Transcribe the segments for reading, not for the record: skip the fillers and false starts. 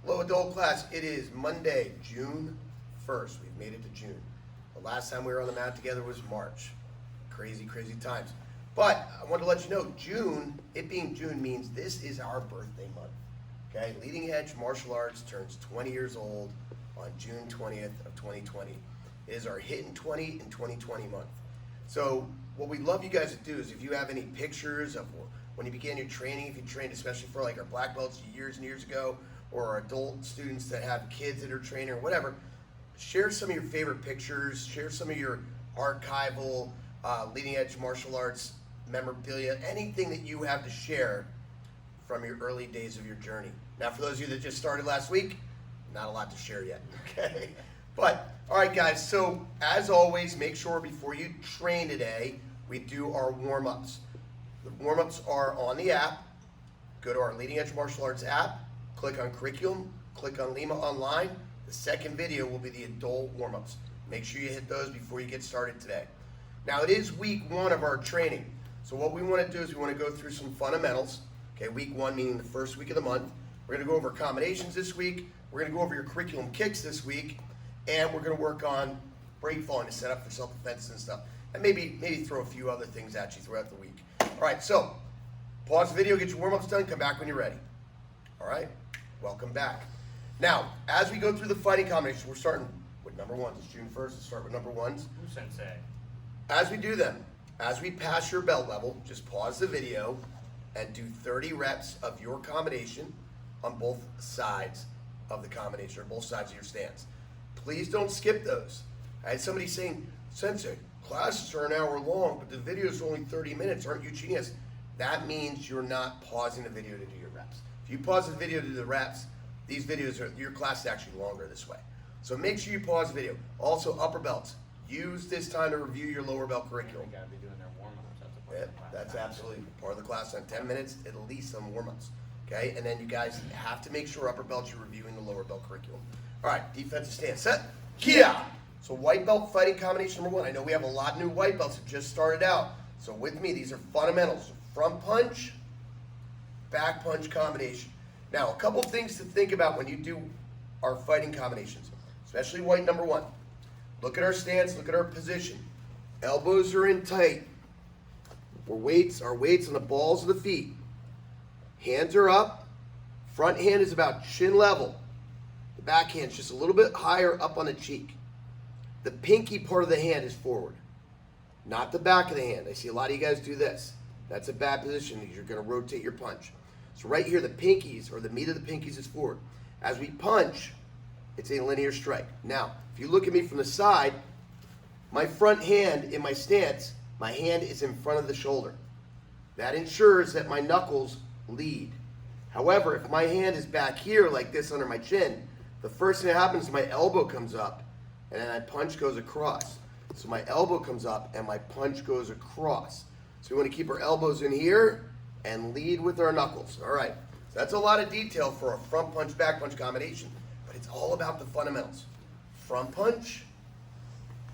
Hello, adult class. It is Monday, June 1st. We've made it to June. The last time we were on the mat together was March. Crazy, crazy times. But I want to let you know, June, it being June means this is our birthday month. Okay, Leading Edge Martial Arts turns 20 years old on June 20th of 2020. It is our Hitting 20 in 2020 month. So what we'd love you guys to do is if you have any pictures of when you began your training, if you trained especially for like our black belts years and years ago, or our adult students that have kids that are training or whatever, share some of your favorite pictures, share some of your archival Leading Edge Martial Arts memorabilia, anything that you have to share from your early days of your journey. Now, for those of you that just started last week, not a lot to share yet, okay? But, all right, guys, so as always, make sure before you train today, we do our warm-ups. The warm-ups are on the app. Go to our Leading Edge Martial Arts app, click on Curriculum, click on Lima Online. The second video will be the adult warm-ups. Make sure you hit those before you get started today. Now, it is week one of our training. So what we want to do is we want to go through some fundamentals. Okay, week one meaning the first week of the month. We're going to go over combinations this week. We're going to go over your curriculum kicks this week. And we're going to work on break falling to set up for self-defense and stuff. And maybe throw a few other things at you throughout the week. All right, so pause the video, get your warm-ups done, come back when you're ready. All right, welcome back. Now, as we go through the fighting combinations, we're starting with number ones. It's June 1st, let's start with number ones. Ooh, sensei. As we do them, as we pass your belt level, just pause the video and do 30 reps of your combination on both sides of the combination, or both sides of your stance. Please don't skip those. I had somebody saying, Sensei, classes are an hour long, but the video is only 30 minutes. Aren't you genius? That means you're not pausing the video to do your reps. If you pause the video to do the reps, these videos are, your class is actually longer this way. So make sure you pause the video. Also, upper belts. Use this time to review your lower belt curriculum. They gotta be doing their warm-ups. That's a part Yeah, of the class. that's absolutely part of the class on 10 minutes, at least on warm-ups. Okay, and then you guys have to make sure upper belts you're reviewing the lower belt curriculum. All right, defensive stance, set, Kia. So white belt fighting combination number one. I know we have a lot of new white belts that just started out. So with me, these are fundamentals. Front punch, back punch combination. Now, a couple things to think about when you do our fighting combinations, especially white number one. Look at our stance, look at our position. Elbows are in tight. Our weights on the balls of the feet. Hands are up. Front hand is about chin level. The back hand's just a little bit higher up on the cheek. The pinky part of the hand is forward, not the back of the hand. I see a lot of you guys do this. That's a bad position because you're going to rotate your punch. So right here, the pinkies, or the meat of the pinkies, is forward. As we punch, it's a linear strike. Now, if you look at me from the side, my front hand in my stance, my hand is in front of the shoulder. That ensures that my knuckles lead. However, if my hand is back here like this under my chin, the first thing that happens is my elbow comes up and then my punch goes across. So my elbow comes up and my punch goes across. So we want to keep our elbows in here and lead with our knuckles. All right, so that's a lot of detail for a front punch, back punch combination, but it's all about the fundamentals. Front punch,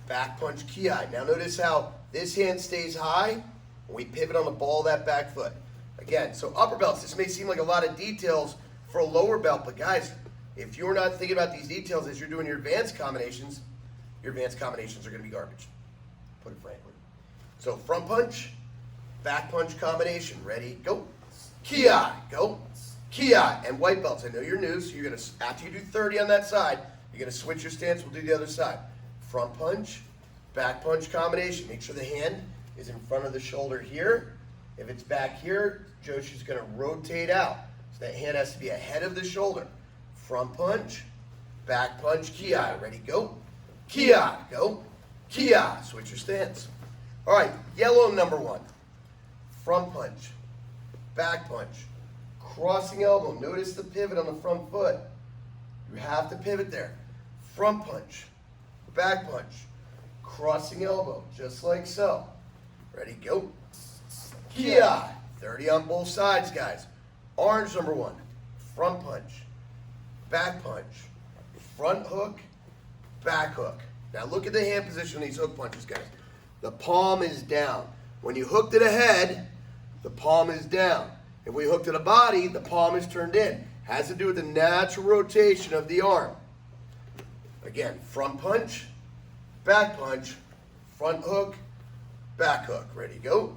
back punch, ki. Now notice how this hand stays high and we pivot on the ball of that back foot. Again, so upper belts, this may seem like a lot of details for a lower belt, but guys, if you're not thinking about these details as you're doing your advanced combinations are going to be garbage, put it frankly. So front punch, back punch combination. Ready, go. Ki, go. Ki, and white belts. I know you're new, so you're going to, after you do 30 on that side, you're going to switch your stance. We'll do the other side. Front punch, back punch combination. Make sure the hand is in front of the shoulder here. If it's back here, Joshi's going to rotate out. So that hand has to be ahead of the shoulder. Front punch, back punch, ki. Ready, go. Ki, go. Ki, switch your stance. All right, yellow number one. Front punch, back punch, crossing elbow. Notice the pivot on the front foot. You have to pivot there. Front punch, back punch, crossing elbow, just like so. Ready, go. Ki, 30 on both sides, guys. Orange number one. Front punch, back punch, front hook, back hook. Now look at the hand position of these hook punches, guys. The palm is down. When you hook to the head, the palm is down. If we hook to the body, the palm is turned in. Has to do with the natural rotation of the arm. Again, front punch, back punch, front hook, back hook. Ready, go.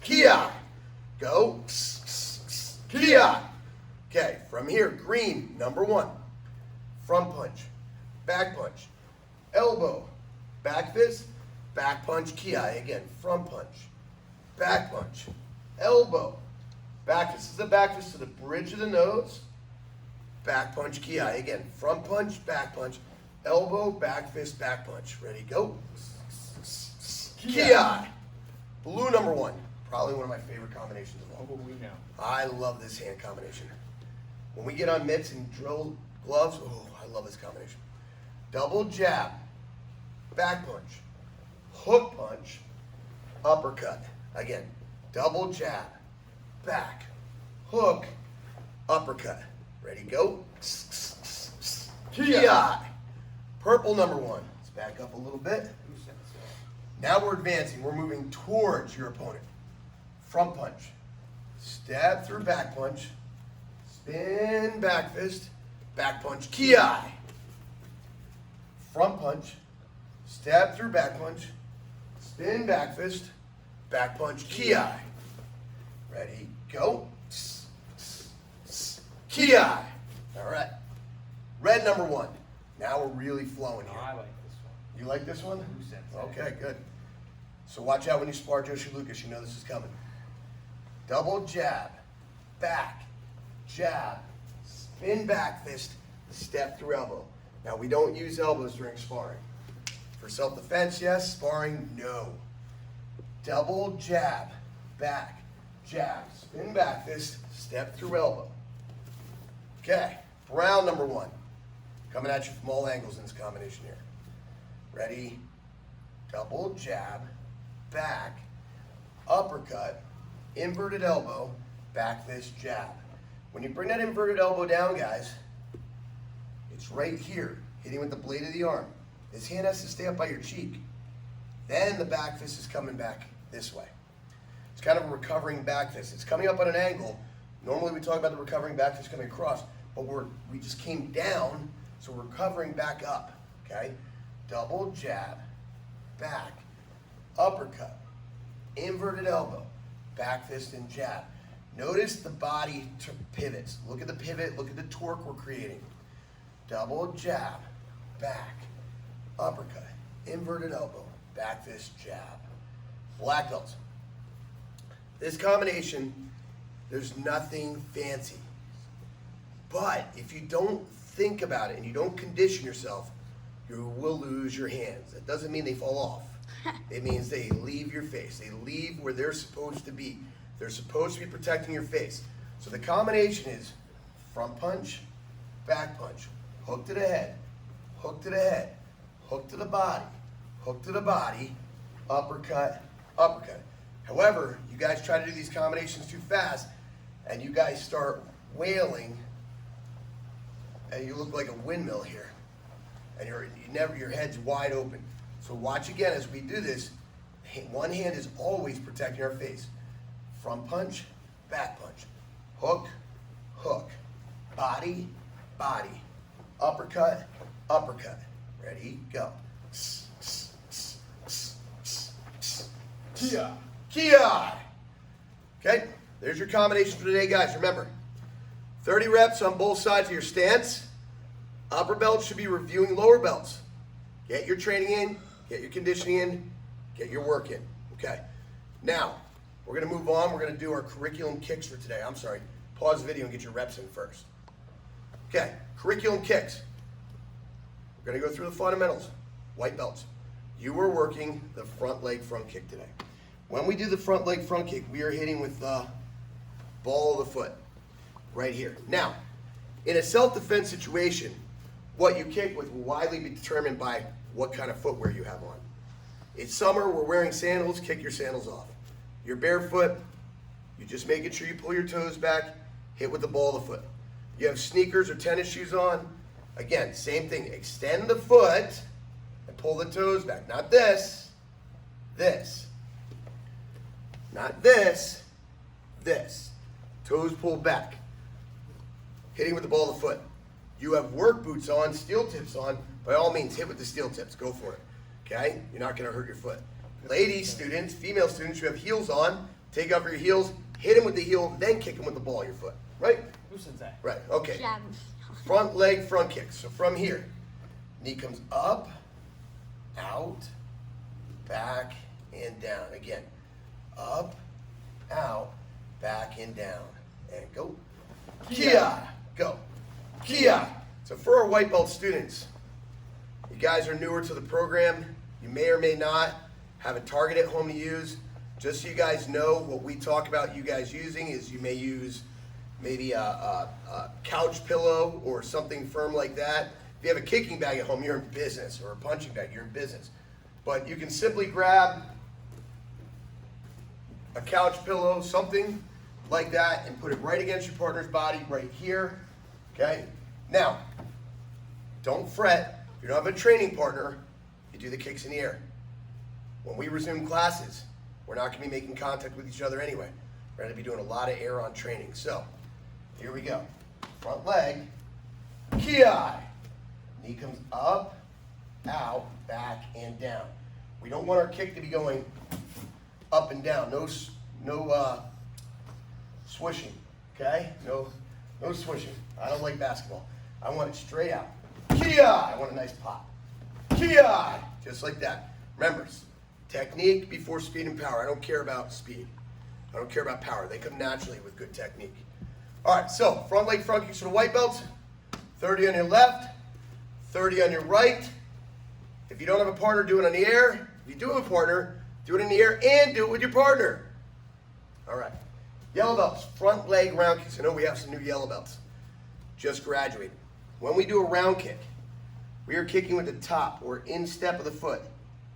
Kia. Go. Kia. Okay, from here, green, number 1. Front punch, back punch, elbow, back fist, back punch, Kia. Again, front punch, back punch, elbow, back fist. This is the back fist to the bridge of the nose. Back punch, Kia. Again, front punch, back punch, elbow, back fist, back punch. Ready, go. Kia. Blue number 1. Probably one of my favorite combinations of all. We know. I love this hand combination. When we get on mitts and drill gloves, oh, I love this combination. Double jab, back punch, hook punch, uppercut. Again, double jab, back, hook, uppercut. Ready, go. Kia. Purple number 1. Let's back up a little bit. Now we're advancing. We're moving towards your opponent. Front punch. Stab through back punch. Spin back fist. Back punch. Kia. Front punch. Stab through back punch. Spin back fist. Back punch. Kia. Ready, go. Kia. All right. Red number 1. Now we're really flowing here. I like this one. You like this one? Who said so? Okay, good. So watch out when you spar Joshi Lucas. You know this is coming. Double jab, back, jab, spin back fist, step through elbow. Now we don't use elbows during sparring. For self-defense, yes. Sparring, no. Double jab, back, jab, spin back fist, step through elbow. Okay, brown number 1. Coming at you from all angles in this combination here. Ready? Double jab, back, uppercut, inverted elbow, back fist, jab. When you bring that inverted elbow down, guys, it's right here, hitting with the blade of the arm. This hand has to stay up by your cheek. Then the back fist is coming back this way. It's kind of a recovering back fist. It's coming up at an angle. Normally we talk about the recovering back fist coming across, but we just came down, so we're recovering back up, okay? Double jab, back, uppercut, inverted elbow, back fist and jab. Notice the body pivots. Look at the pivot, look at the torque we're creating. Double jab, back, uppercut, inverted elbow, back fist, jab. Black belts. This combination, there's nothing fancy. But if you don't think about it and you don't condition yourself, you will lose your hands. That doesn't mean they fall off. It means they leave your face. They leave where they're supposed to be. They're supposed to be protecting your face. So the combination is front punch, back punch, hook to the head, hook to the head, hook to the body, uppercut, uppercut. However, you guys try to do these combinations too fast, and you guys start wailing, and you look like a windmill here, and your head's wide open. So watch again as we do this. One hand is always protecting our face. Front punch, back punch, hook, hook, body, body, uppercut, uppercut. Ready, go. Kia. Kia. Okay, there's your combination for today, guys. Remember, 30 reps on both sides of your stance. Upper belts should be reviewing lower belts. Get your training in, get your conditioning in, get your work in. Okay, now we're going to move on. We're going to do our curriculum kicks for today. I'm sorry, pause the video and get your reps in first. Okay, curriculum kicks. We're going to go through the fundamentals. White belts. You were working the front leg front kick today. When we do the front leg front kick, we are hitting with the ball of the foot right here. Now, in a self-defense situation, what you kick with will widely be determined by what kind of footwear you have on. It's summer, we're wearing sandals, kick your sandals off. You're barefoot, you're just making sure you pull your toes back, hit with the ball of the foot. You have sneakers or tennis shoes on, again, same thing. Extend the foot and pull the toes back. Not this, this. Not this, this. Toes pulled back. hitting with the ball of the foot. You have work boots on, steel tips on, by all means, hit with the steel tips. Go for it. Okay? You're not going to hurt your foot. Ladies, students, female students, you have heels on. Take off your heels, hit him with the heel, then kick him with the ball of your foot. Right? Right. Okay. Front leg front kick. So from here, knee comes up, out, back, and down. Again, up, out, back, and down. And go. Kia. Go. Kia. So for our white belt students, you guys are newer to the program. You may or may not have a target at home to use. Just so you guys know, what we talk about you guys using is you may use maybe a couch pillow or something firm like that. If you have a kicking bag at home, you're in business, or a punching bag, you're in business. But you can simply grab a couch pillow, something like that, and put it right against your partner's body right here. Okay? Now, don't fret. If you don't have a training partner, you do the kicks in the air. When we resume classes, we're not going to be making contact with each other anyway. We're going to be doing a lot of air on training. So, here we go. Front leg, ki. Knee comes up, out, back, and down. We don't want our kick to be going up and down. No swishing, okay? No swishing. I don't like basketball. I want it straight out. Ki. I want a nice pop. Ki. Just like that. Remember, technique before speed and power. I don't care about speed. I don't care about power. They come naturally with good technique. All right, so front leg front kicks for the white belts. 30 on your left, 30 on your right. If you don't have a partner, do it on the air. If you do have a partner, do it in the air and do it with your partner. All right. Yellow belts, front leg round kicks. I know we have some new yellow belts. Just graduated. When we do a round kick, we are kicking with the top or instep of the foot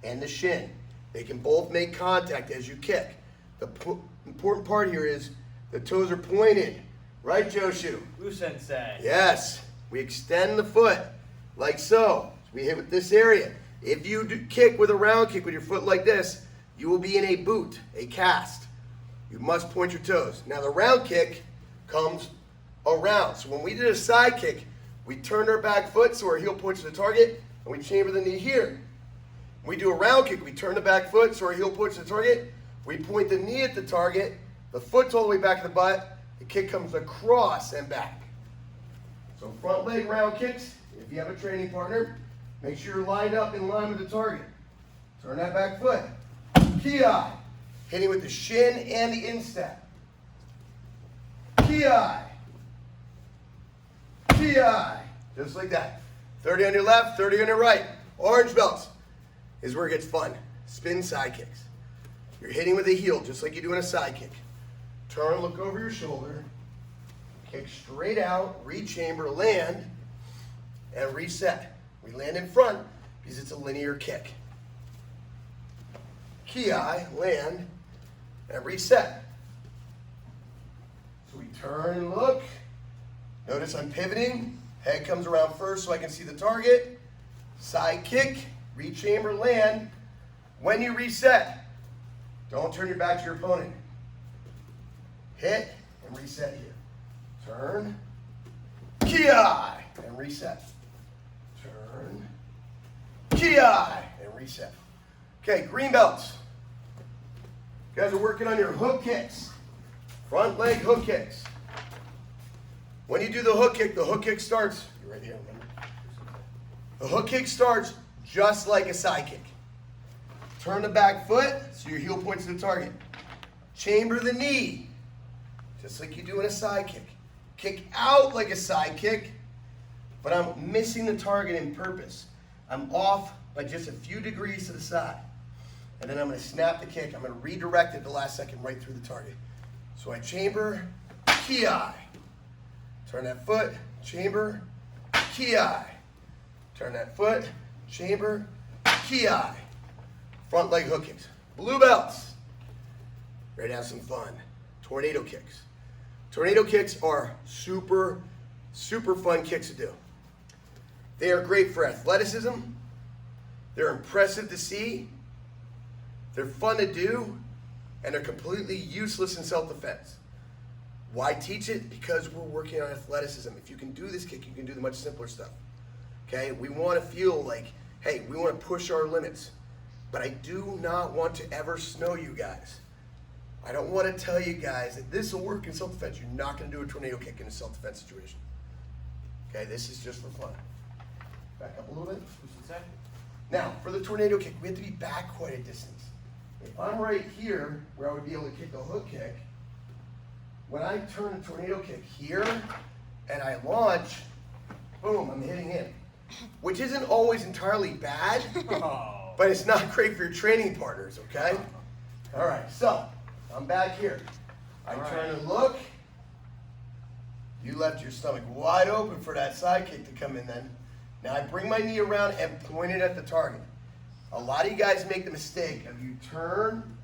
and the shin. They can both make contact as you kick. The important part here is the toes are pointed. Right, Joshu? Sensei. Yes. We extend the foot like so. We hit with this area. If you do kick with a round kick with your foot like this, you will be in a boot, a cast. You must point your toes. Now the round kick comes around. So when we did a side kick, we turned our back foot so our heel points to the target, and we chamber the knee here. When we do a round kick, we turn the back foot so our heel points to the target. We point the knee at the target, the foot's all the way back to the butt, the kick comes across and back. So front leg round kicks, if you have a training partner, make sure you're lined up in line with the target. Turn that back foot. Ki. Hitting with the shin and the instep. Ki. Ki. Just like that. 30 on your left, 30 on your right. Orange belts is where it gets fun. Spin side kicks. You're hitting with the heel just like you do in a side kick. Turn, look over your shoulder. Kick straight out, rechamber, land, and reset. We land in front because it's a linear kick. Ki, land, and reset. So we turn and look. Notice I'm pivoting. Head comes around first so I can see the target. Side kick, rechamber, land. When you reset, don't turn your back to your opponent. Hit and reset here. Turn, ki, and reset. Turn, ki, and reset. Okay, green belts. You guys are working on your hook kicks. Front leg hook kicks. When you do the hook kick starts, you're right here, remember? The hook kick starts just like a side kick. Turn the back foot so your heel points to the target. Chamber the knee, just like you do in a side kick. Kick out like a side kick, but I'm missing the target in purpose. I'm off by just a few degrees to the side. And then I'm going to snap the kick. I'm going to redirect it the last second right through the target. So I chamber, ki. Turn that foot, chamber, ki. Turn that foot, chamber, ki. Front leg hook kicks. Blue belts. Ready to have some fun. Tornado kicks. Tornado kicks are super, super fun kicks to do. They are great for athleticism. They're impressive to see. They're fun to do. And they're completely useless in self-defense. Why teach it? Because we're working on athleticism. If you can do this kick, you can do the much simpler stuff. Okay? We want to feel like, hey, we want to push our limits. But I do not want to ever snow you guys. I don't want to tell you guys that this will work in self-defense. You're not going to do a tornado kick in a self-defense situation. Okay? This is just for fun. Back up a little bit. Now, for the tornado kick, we have to be back quite a distance. If I'm right here, where I would be able to kick a hook kick, when I turn a tornado kick here and I launch, boom, I'm hitting in. Which isn't always entirely bad, but it's not great for your training partners, okay? All right, so I'm back here. I turn and look. You left your stomach wide open for that side kick to come in then. Now I bring my knee around and point it at the target. A lot of you guys make the mistake of you turn,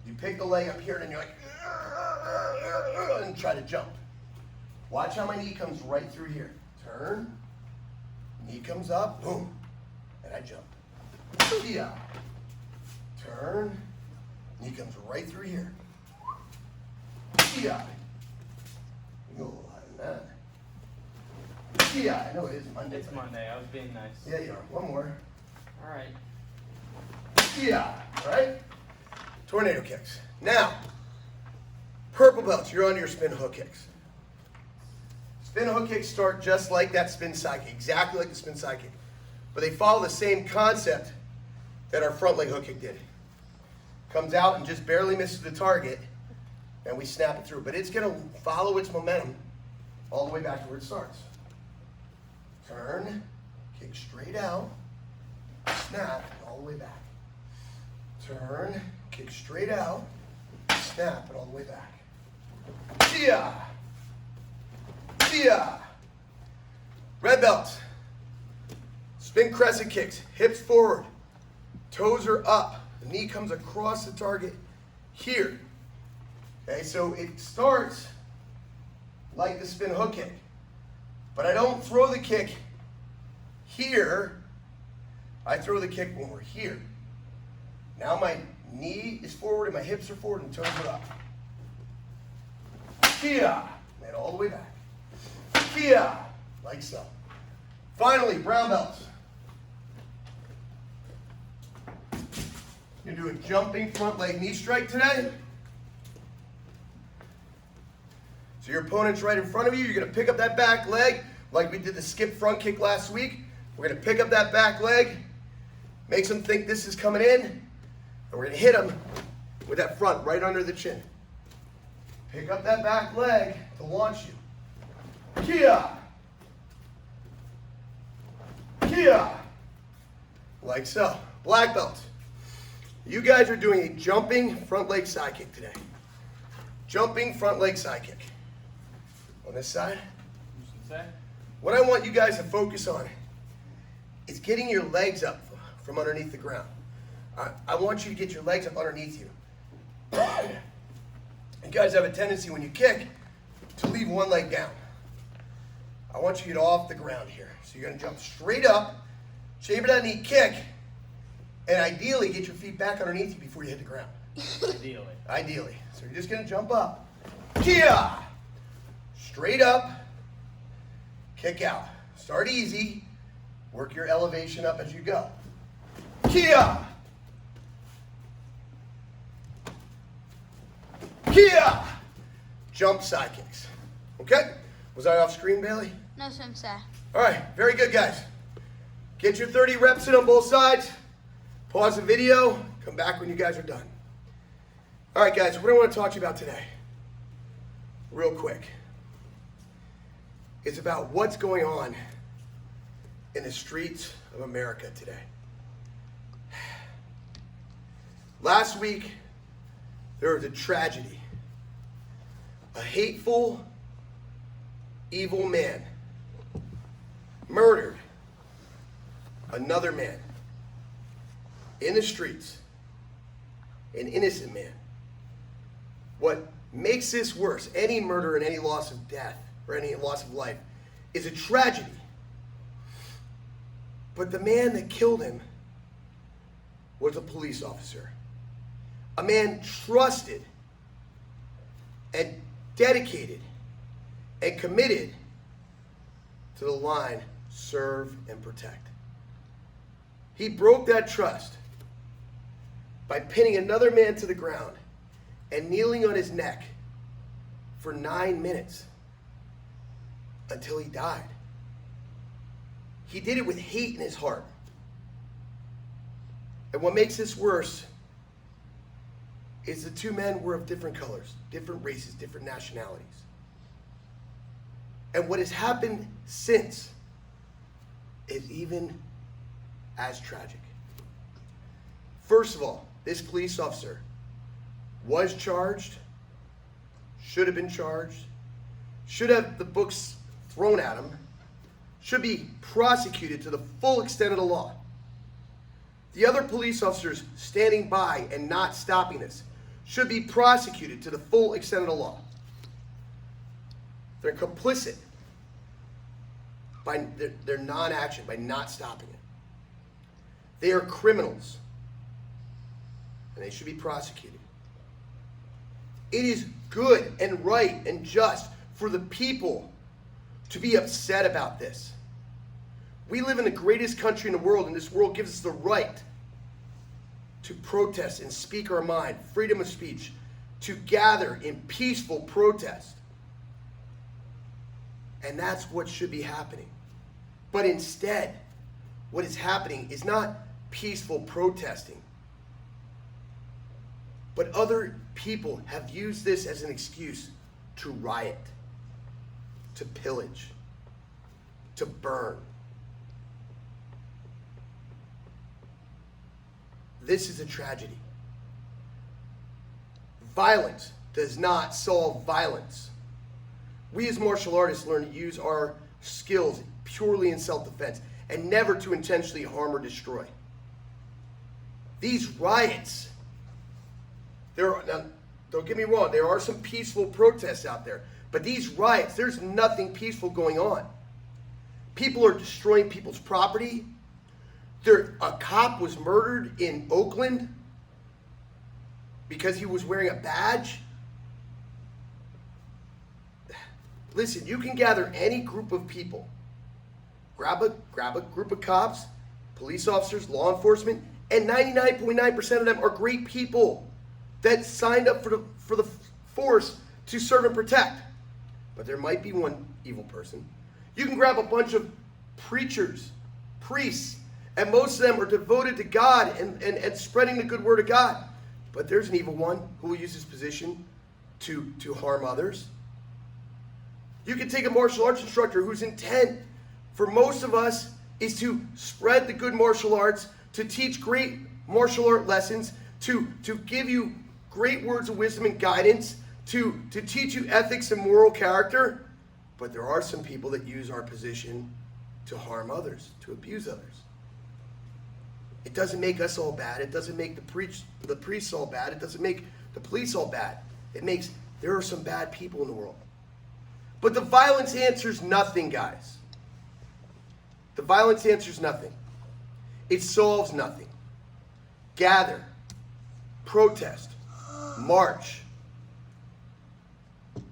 you pick the leg up here, and then you're like, and try to jump. Watch how my knee comes right through here. Turn, knee comes up, boom, and I jump. Yeah. Turn, knee comes right through here. Yeah. You go a little higher than that. Yeah, I know it is Monday. It's Monday. I was being nice. Yeah, you are. One more. All right. Yeah, right? Tornado kicks. Now, purple belts, you're on your spin hook kicks. Spin hook kicks start just like that spin side kick, exactly like the spin side kick. But they follow the same concept that our front leg hook kick did. Comes out and just barely misses the target, and we snap it through. But it's going to follow its momentum all the way back to where it starts. Turn, kick straight out, snap, all the way back. Turn, kick straight out, snap, and all the way back. Chia! Chia! Red belts. Spin crescent kicks, hips forward, toes are up, the knee comes across the target here. Okay, so it starts like the spin hook kick. But I don't throw the kick here. I throw the kick when we're here. Now my knee is forward and my hips are forward and toes are up. Kia. And all the way back. Kia. Like so. Finally, brown belts. You're going to do a jumping front leg knee strike today. So your opponent's right in front of you. You're going to pick up that back leg like we did the skip front kick last week. We're going to pick up that back leg, makes them think this is coming in, and we're going to hit them with that front right under the chin. Pick up that back leg to launch you. Kia! Kia! Like so. Black belt. You guys are doing a jumping front leg side kick today. Jumping front leg side kick. On this side. What I want you guys to focus on is getting your legs up from underneath the ground. I want you to get your legs up underneath you. You guys have a tendency when you kick to leave one leg down. I want you to get off the ground here. So you're going to jump straight up, shape that knee, kick, and ideally get your feet back underneath you before you hit the ground. Ideally. Ideally. So you're just going to jump up. Kia! Straight up, kick out. Start easy. Work your elevation up as you go. Kia! Kia! Jump side kicks. Okay? Was I off screen, Bailey? No, sir. All right, very good, guys. Get your 30 reps in on both sides. Pause the video. Come back when you guys are done. All right, guys, what I want to talk to you about today, real quick, is about what's going on in the streets of America today. Last week, there was a tragedy. A hateful, evil man murdered another man in the streets, an innocent man. What makes this worse, any murder and any loss of death or any loss of life, is a tragedy. But the man that killed him was a police officer. A man trusted and dedicated and committed to the line, serve and protect. He broke that trust by pinning another man to the ground and kneeling on his neck for 9 minutes until he died. He did it with hate in his heart. And what makes this worse is the two men were of different colors, different races, different nationalities. And what has happened since is even as tragic. First of all, this police officer was charged, should have been charged, should have the books thrown at him, should be prosecuted to the full extent of the law. The other police officers standing by and not stopping this should be prosecuted to the full extent of the law. They're complicit by their non-action, by not stopping it. They are criminals, and they should be prosecuted. It is good and right and just for the people to be upset about this. We live in the greatest country in the world, and this world gives us the right to protest and speak our mind, freedom of speech, to gather in peaceful protest. And that's what should be happening. But instead, what is happening is not peaceful protesting, but other people have used this as an excuse to riot, to pillage, to burn. This is a tragedy. Violence does not solve violence. We as martial artists learn to use our skills purely in self-defense and never to intentionally harm or destroy. These riots, now, don't get me wrong, there are some peaceful protests out there, but these riots, there's nothing peaceful going on. People are destroying people's property. A cop was murdered in Oakland because he was wearing a badge. Listen, you can gather any group of people, grab a group of cops, police officers, law enforcement, and 99.9% of them are great people that signed up for the force to serve and protect. But there might be one evil person. You can grab a bunch of preachers, priests, and most of them are devoted to God and spreading the good word of God. But there's an evil one who will use his position to harm others. You can take a martial arts instructor whose intent for most of us is to spread the good martial arts, to teach great martial art lessons, to give you great words of wisdom and guidance, to teach you ethics and moral character. But there are some people that use our position to harm others, to abuse others. It doesn't make us all bad. It doesn't make the priests all bad. It doesn't make the police all bad. It makes there are some bad people in the world. But the violence answers nothing, guys. The violence answers nothing. It solves nothing. Gather, protest, march.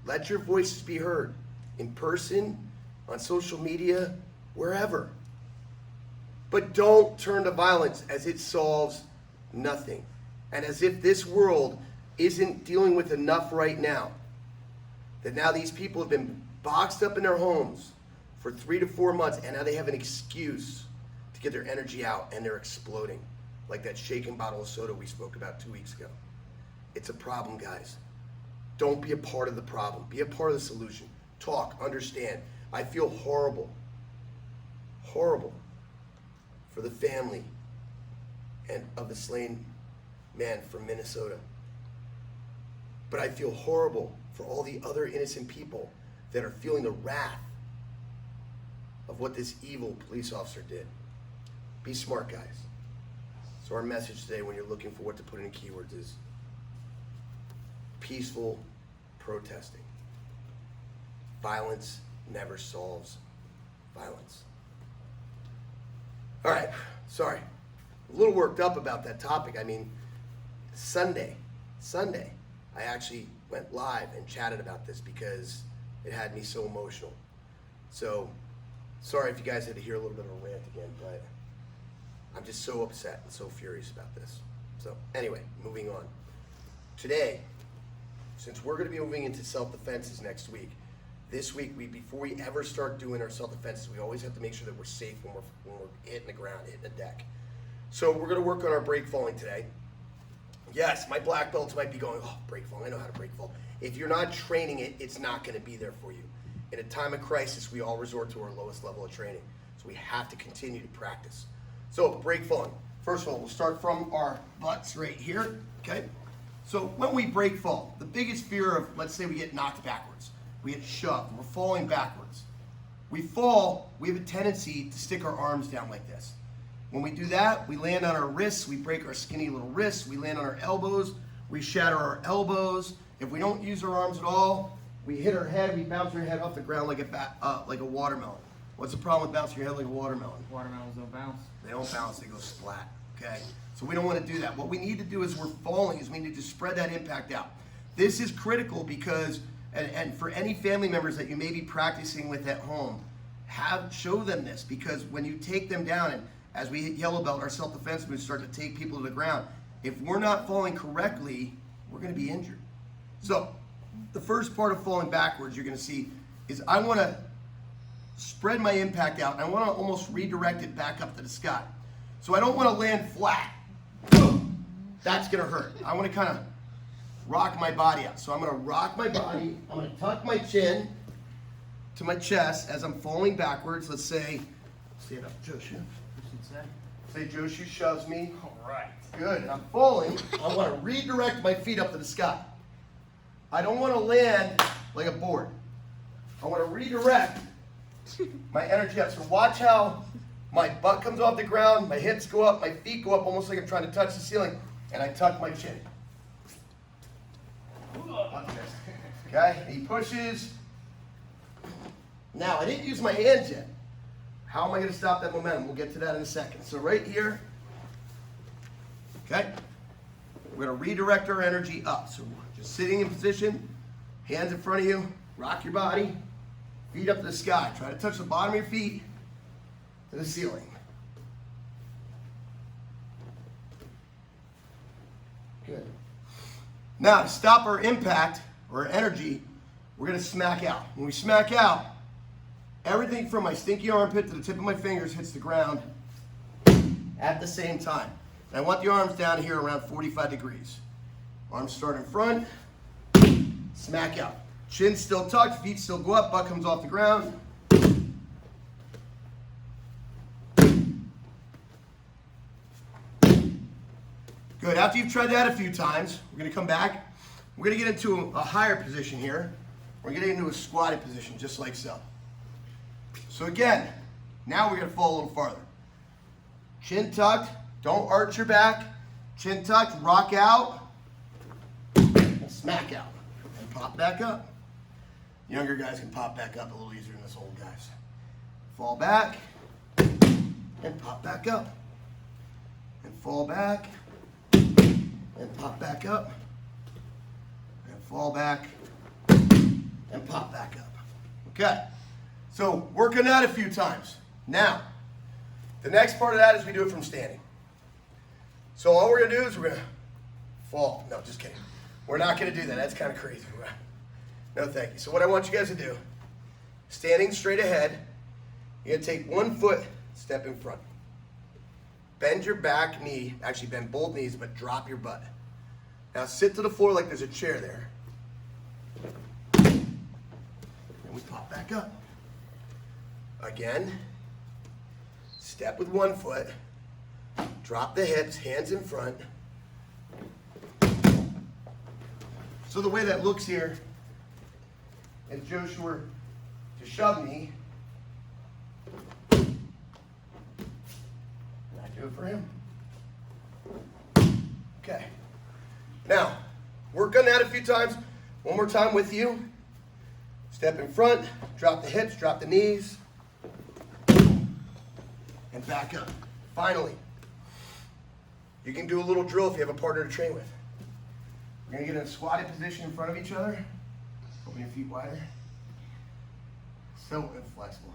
Let your voices be heard in person, on social media, wherever. But don't turn to violence as it solves nothing. And as if this world isn't dealing with enough right now. That now these people have been boxed up in their homes for 3 to 4 months, and now they have an excuse to get their energy out, and they're exploding. Like that shaken bottle of soda we spoke about 2 weeks ago. It's a problem, guys. Don't be a part of the problem. Be a part of the solution. Talk, understand. I feel horrible. Horrible for the family and of the slain man from Minnesota. But I feel horrible for all the other innocent people that are feeling the wrath of what this evil police officer did. Be smart, guys. So our message today, when you're looking for what to put in keywords, is peaceful protesting. Violence never solves violence. All right, sorry. A little worked up about that topic. I mean, Sunday, I actually went live and chatted about this because It had me so emotional. So, sorry if you guys had to hear a little bit of a rant again, but I'm just so upset and so furious about this. So, anyway, moving on. Today, since we're going to be moving into self-defenses next week, this week, before we ever start doing our self-defenses, we always have to make sure that we're safe when we're hitting the ground, hitting the deck. So we're going to work on our break falling today. Yes, my black belts might be going, oh, break fall, I know how to break fall. If you're not training it, it's not going to be there for you. In a time of crisis, we all resort to our lowest level of training. So we have to continue to practice. So break falling. First of all, we'll start from our butts right here, okay? So when we break fall, the biggest fear of, let's say we get knocked backwards, we get shoved, we're falling backwards. We fall, we have a tendency to stick our arms down like this. When we do that, we land on our wrists, we break our skinny little wrists, we land on our elbows, we shatter our elbows. If we don't use our arms at all, we hit our head, we bounce our head off the ground like a watermelon. What's the problem with bouncing your head like a watermelon? Watermelons don't bounce. They don't bounce, they go splat, okay? So we don't want to do that. What we need to do is we're falling, is we need to spread that impact out. This is critical because, and for any family members that you may be practicing with at home, show them this, because when you take them down, and as we hit yellow belt, our self-defense moves start to take people to the ground. If we're not falling correctly, we're going to be injured. So the first part of falling backwards you're going to see is I want to spread my impact out, and I want to almost redirect it back up to the sky. So I don't want to land flat. That's going to hurt. I want to kind of rock my body out. So I'm going to rock my body. I'm going to tuck my chin to my chest as I'm falling backwards. Let's say, stand up, Joshua. Say Joshua shoves me. All right. Good. I'm falling. I want to redirect my feet up to the sky. I don't want to land like a board. I want to redirect my energy up. So watch how my butt comes off the ground, my hips go up, my feet go up almost like I'm trying to touch the ceiling, and I tuck my chin. Okay? He pushes. Now, I didn't use my hands yet. How am I going to stop that momentum? We'll get to that in a second. So right here, okay, we're going to redirect our energy up. So just sitting in position, hands in front of you, rock your body, feet up to the sky. Try to touch the bottom of your feet to the ceiling. Good. Now, to stop our impact or our energy, we're going to smack out. When we smack out, everything from my stinky armpit to the tip of my fingers hits the ground at the same time. And I want the arms down here around 45 degrees. Arms start in front, smack out. Chin still tucked, feet still go up, butt comes off the ground. Good. After you've tried that a few times, we're going to come back. We're going to get into a higher position here. We're going to get into a squatted position, just like so. So again, now we're going to fall a little farther. Chin tucked, don't arch your back. Chin tucked, rock out, and smack out, and pop back up. Younger guys can pop back up a little easier than us old guys. Fall back, and pop back up. And fall back, and pop back up. And fall back, and pop back up. Okay. So work on that a few times. Now, the next part of that is we do it from standing. So all we're going to do is we're going to fall. No, just kidding. We're not going to do that. That's kind of crazy. No, thank you. So what I want you guys to do, standing straight ahead, you're going to take 1 foot, step in front. Bend your back knee, actually bend both knees, but drop your butt. Now sit to the floor like there's a chair there. And we pop back up. Again, step with 1 foot, drop the hips, hands in front. So the way that looks here is Joshua were to shove me, and I do it for him. Okay. Now, work on that a few times. One more time with you. Step in front, drop the hips, drop the knees, and back up. Finally, you can do a little drill if you have a partner to train with. We're going to get in a squatted position in front of each other. Open your feet wider. So inflexible.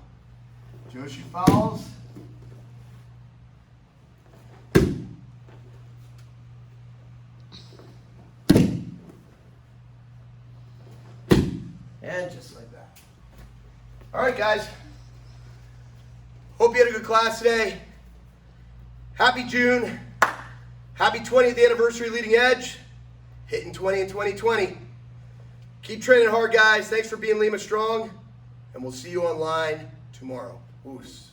Joshi follows. And just like that. All right, guys. Hope you had a good class today. Happy June. Happy 20th anniversary Leading Edge. Hitting 20 in 2020. Keep training hard, guys. Thanks for being Lima Strong. And we'll see you online tomorrow. Oos.